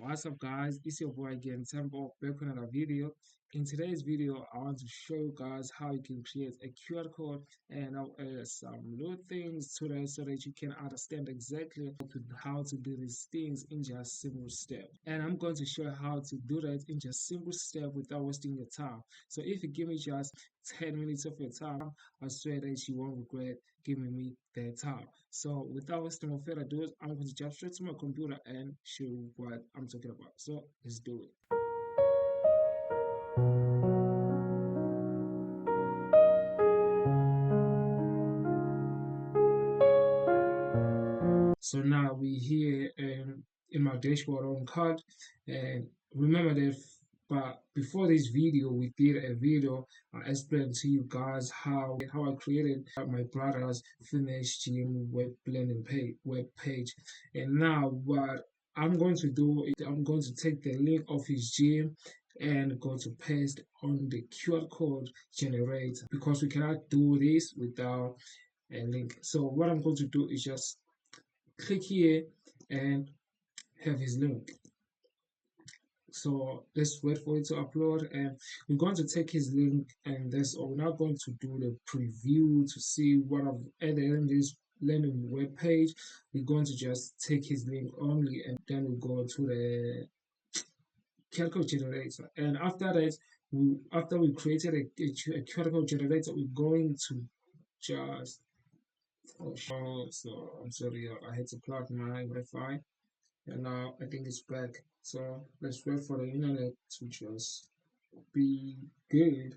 What's up, guys? It's your boy again, Tempo, back with another video. In today's video, I want to show you guys how you can create a QR code and some little things to that so that you can understand exactly how to do these things in just simple step. And I'm going to show you how to do that in just simple step without wasting your time. So if you give me just 10 minutes of your time, I swear that you won't regret giving me that time. So without wasting more further ado, I'm going to jump straight to my computer and show you what I'm talking about. So let's do it. So now we here in my dashboard on card, and remember that. But before this video, we did a video. I explained to you guys how I created my brother's Fitness Gym web page, and now what I'm going to do is I'm going to take the link of his gym and go to paste on the QR code generator because we cannot do this without a link. So what I'm going to do is just click here and have his link. So let's wait for it to upload, and we're going to take his link, and that's all. We're not going to do the preview to see what I've added in this landing web page. We're going to just take his link only, and then we go to the QR generator. And after that, after we created a QR generator, we're going to just so I'm sorry, I had to plug my Wi-Fi. And now I think it's back. So let's wait for the internet to just be good.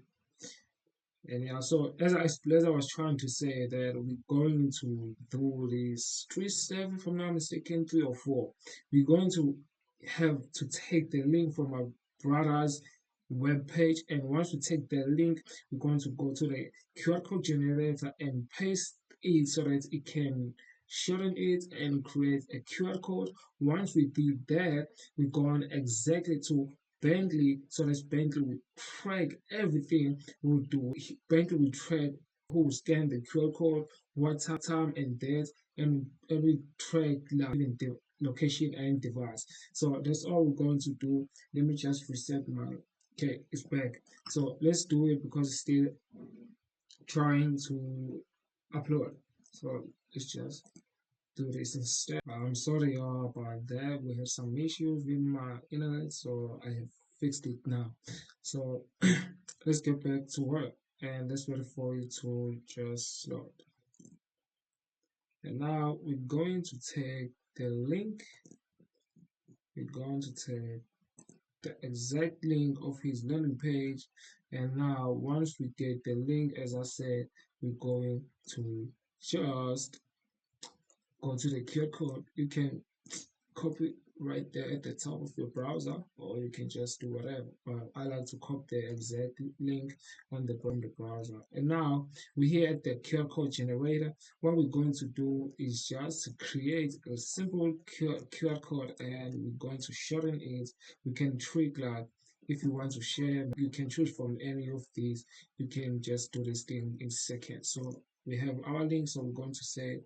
And yeah, so as I was trying to say that we're going to do this 3 7 from now mistaken, 3 or 4. We're going to have to take the link from my brother's web page, and once we take the link, we're going to go to the QR code generator and paste it so that it can shorten it and create a QR code. Once we did that, we're going exactly to Bentley, so that Bentley will track everything we'll do. Bentley will track who will scan the QR code, what time and date, and we track like even the location and device. So that's all we're going to do. Let me just reset my. Okay, it's back. So let's do it because it's still trying to upload. So let's just do this instead. I'm sorry about that. We have some issues with my internet, so I have fixed it now. So let's get back to work, and let's wait for it to just load. And now we're going to take the link. We're going to take the exact link of his landing page. And now once we get the link, as I said, we're going to just go to the QR code. You can copy right there at the top of your browser, or you can just do whatever. But I like to copy the exact link on the browser. And now we're here at the QR code generator. What we're going to do is just to create a simple QR code, and we're going to shorten it. We can tweak like if you want to share, you can choose from any of these. You can just do this thing in seconds. So we have our link, so we're going to say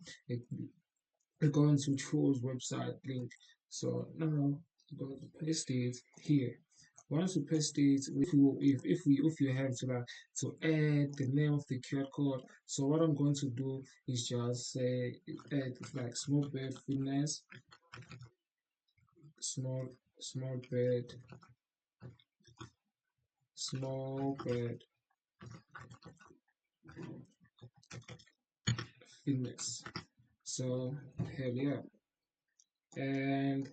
we're going to choose website link. So now we're going to paste it here. Once we paste it, if you have to add the name of the QR code. So what I'm going to do is just say add like small bed fitness, small small bed, small bed fitness. So here we are, and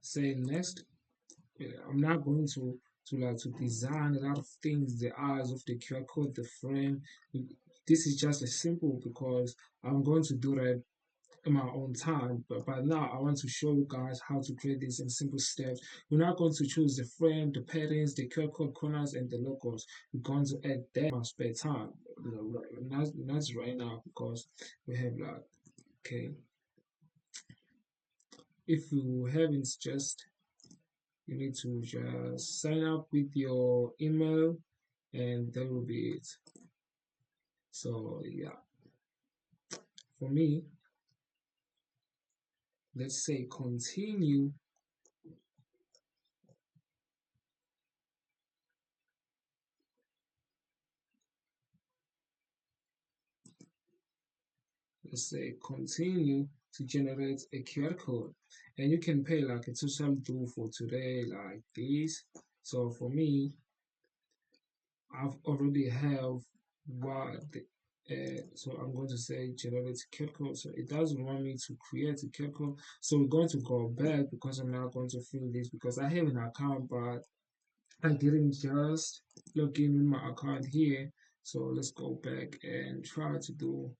say next. I'm not going to design a lot of things, the eyes of the QR code, the frame. This is just a simple because I'm going to do that in my own time. But by now, I want to show you guys how to create this in simple steps. We're not going to choose the frame, the patterns, the QR code corners, and the logos. We're going to add that in my spare time. Not right now because we have like okay. If you haven't just you need to just sign up with your email, and that will be it. So yeah, for me, let's say continue, let's say continue to generate a QR code, and you can pay like a total do for today like this. So for me, I've already have what so I'm going to say generate QR code. So it doesn't want me to create a QR code. So we're going to go back because I'm now going to fill this because I have an account, but I didn't just log in with my account here. So let's go back and try to do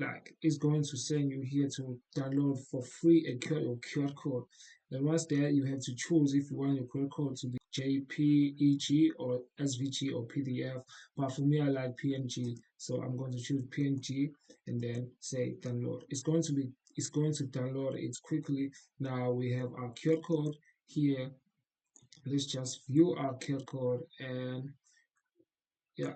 like it's going to send you here to download for free a QR code. And once there, you have to choose if you want your QR code to be JPEG or SVG or PDF. But for me, I like PNG, so I'm going to choose PNG and then say download. It's going to download it quickly. Now we have our QR code here. Let's just view our QR code, and yeah,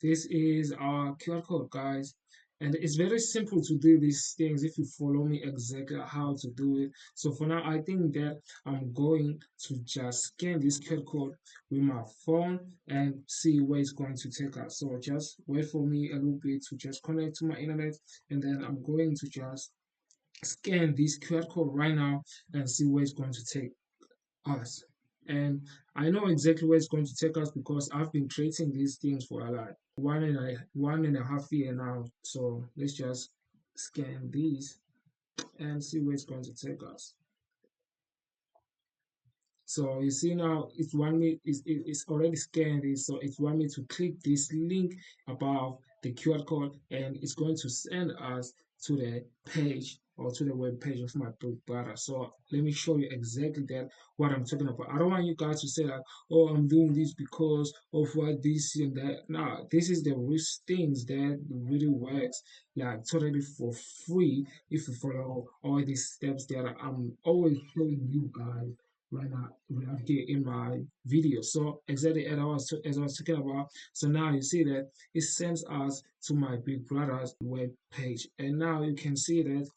this is our QR code, guys. And it's very simple to do these things if you follow me exactly how to do it. So for now, I think that I'm going to just scan this QR code with my phone and see where it's going to take us. So just wait for me a little bit to just connect to my internet, and then I'm going to just scan this QR code right now and see where it's going to take us. And I know exactly where it's going to take us because I've been creating these things for like 1.5 year now. So let's just scan these and see where it's going to take us. So you see now it's want me it's already scanned it, so it's want me to click this link above the QR code, and it's going to send us to the page or to the web page of my Big Brother. So let me show you exactly that what I'm talking about. I don't want you guys to say like, oh, I'm doing this because of what this and that. No, this is the real things that really works like totally for free if you follow all these steps that I'm always showing you guys right now here in my video. So exactly as I was talking about. So now you see that it sends us to my Big Brother's web page, and now you can see that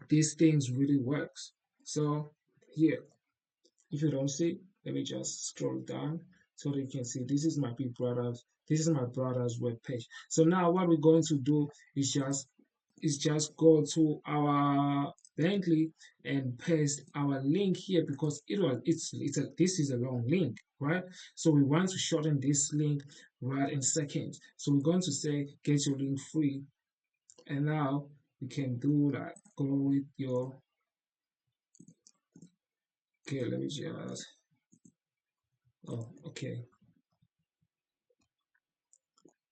these things really works. So here, if you don't see, let me just scroll down so that you can see this is my brother's web page. So now what we're going to do is just go to our Bankly and paste our link here because this is a long link, right? So we want to shorten this link right in seconds. So we're going to say get your link free, and now you can do that. Go with your okay. Let me just okay.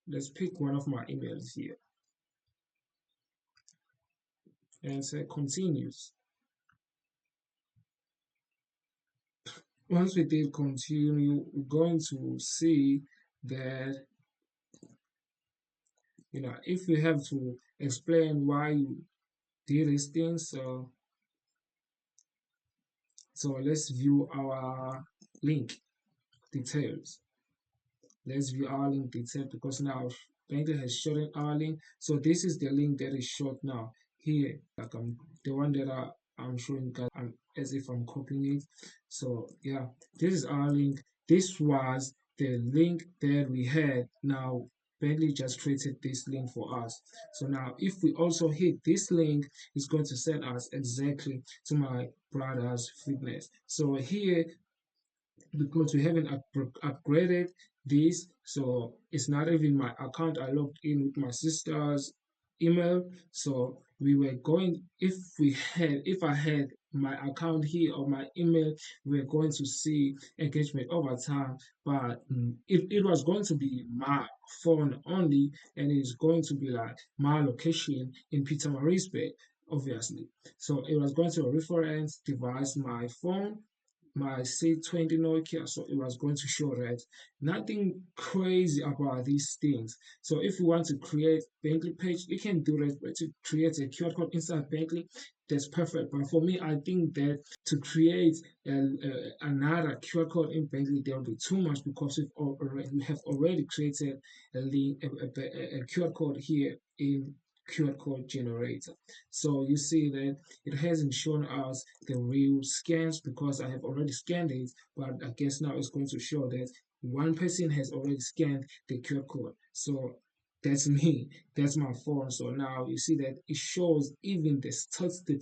Let's pick one of my emails here and say continues. Once we did continue, we're going to see that if you have to explain why you did these things. So let's view our link details. Let's view our link details because now Banker has shortened our link. So this is the link that is short now here. Like the one that I'm showing guys as if I'm copying it. So yeah, this is our link. This was the link that we had. Now Bentley just created this link for us. So now if we also hit this link, it's going to send us exactly to my brother's fitness. So here because we haven't upgraded this, so it's not even my account. I logged in with my sister's email, so we were going if I had my account here or my email, we were going to see engagement over time, but it was going to be my phone only, and it's going to be like my location in Peter Marisburg, obviously. So it was going to reference device my phone, my C20 Nokia, so it was going to show that nothing crazy about these things. So if you want to create Bankly page, you can do that, but to create a QR code inside Bankly, that's perfect. But for me, I think that to create another QR code in Bankly, there will be too much because we have already created a link, a QR code here in QR code generator. So you see that it hasn't shown us the real scans because I have already scanned it, but I guess now it's going to show that one person has already scanned the QR code. So that's me. That's my phone. So now you see that it shows even the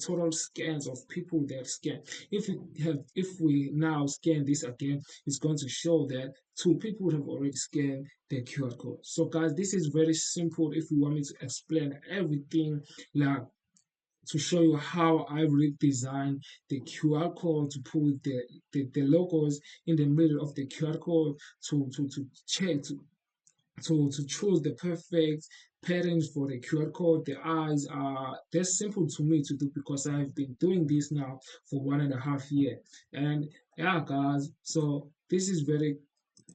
total scans of people that scan. If we now scan this again, it's going to show that two people have already scanned the QR code. So guys, this is very simple. If you want me to explain everything, like to show you how I redesigned the QR code to put the logos in the middle of the QR code to check to choose the perfect patterns for the QR code. The eyes are that's simple to me to do because I've been doing this now for 1.5 years. And yeah, guys, so this is very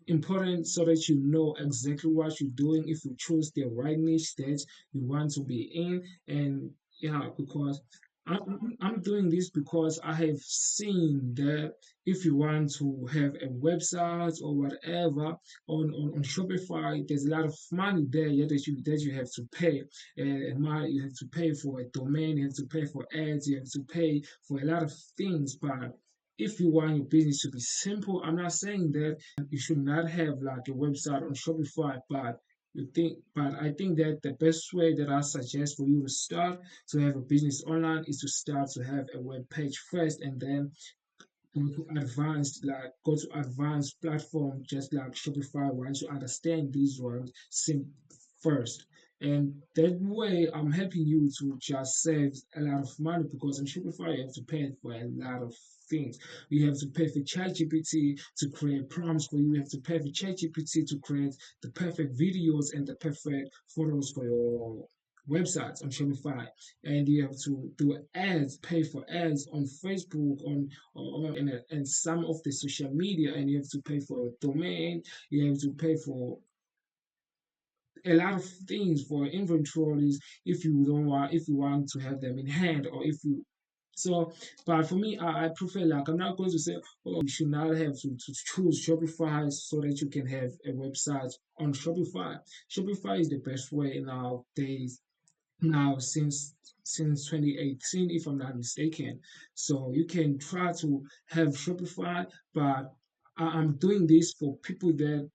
important so that you know exactly what you're doing if you choose the right niche that you want to be in. And yeah, because I'm doing this because I have seen that if you want to have a website or whatever on Shopify, there's a lot of money there, yeah, that you have to pay. And money you have to pay for a domain, you have to pay for ads, you have to pay for a lot of things. But if you want your business to be simple, I'm not saying that you should not have like a website on Shopify, but I think that the best way that I suggest for you to start to have a business online is to start to have a web page first, and then go to advanced platform just like Shopify once you understand these ones first. And that way I'm helping you to just save a lot of money because on Shopify you have to pay for a lot of things. You have to pay for ChatGPT to create prompts for you. You have to pay for ChatGPT to create the perfect videos and the perfect photos for your websites on Shopify. And you have to do ads, pay for ads on Facebook, and some of the social media, and you have to pay for a domain. You have to pay for a lot of things for inventories if you want to have them in hand, or if you so, but for me, I prefer, like, I'm not going to say, oh, you should not have to choose Shopify so that you can have a website on Shopify. Shopify is the best way nowadays now since 2018, if I'm not mistaken. So you can try to have Shopify, but I'm doing this for people that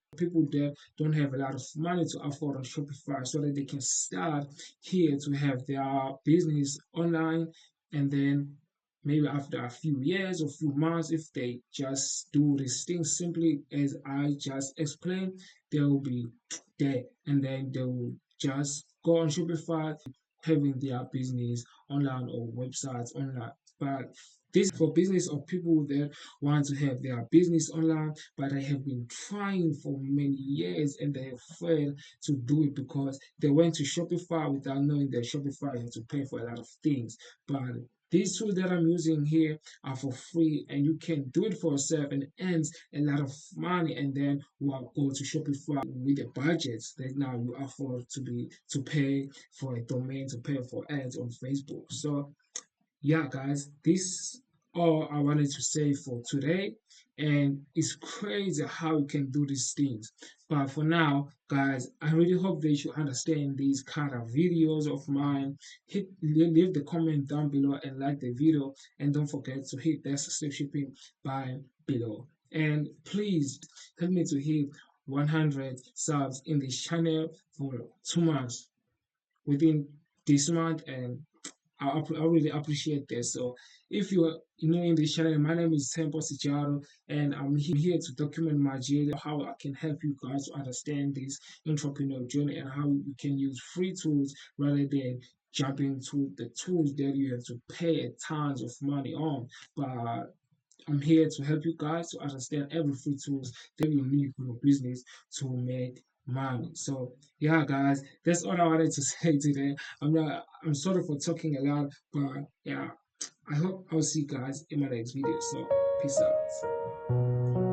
don't have a lot of money to afford on Shopify so that they can start here to have their business online. And then maybe after a few years or few months, if they just do this thing simply as I just explained, they will be there, and then they will just go on Shopify having their business online or websites online. But this for business of people that want to have their business online, but they have been trying for many years and they have failed to do it because they went to Shopify without knowing that Shopify has to pay for a lot of things. But these tools that I'm using here are for free, and you can do it for yourself and earn a lot of money. And then we'll go to Shopify with the budgets that now you afford to pay for a domain, to pay for ads on Facebook. So yeah, guys, this all I wanted to say for today. And it's crazy how you can do these things. But for now, guys, I really hope that you understand these kind of videos of mine. Leave the comment down below and like the video. And don't forget to hit that subscription button below. And please help me to hit 100 subs in this channel for 2 months within this month, and I really appreciate this. So if you're new in this channel, my name is Tempo Sijaro, and I'm here to document my journey, how I can help you guys to understand this entrepreneur journey and how we can use free tools rather than jumping to the tools that you have to pay tons of money on. But I'm here to help you guys to understand every free tools that you need for your business to make money. So yeah, guys, that's all I wanted to say today. I'm sorry for talking a lot, but yeah, I hope I'll see you guys in my next video. So peace out.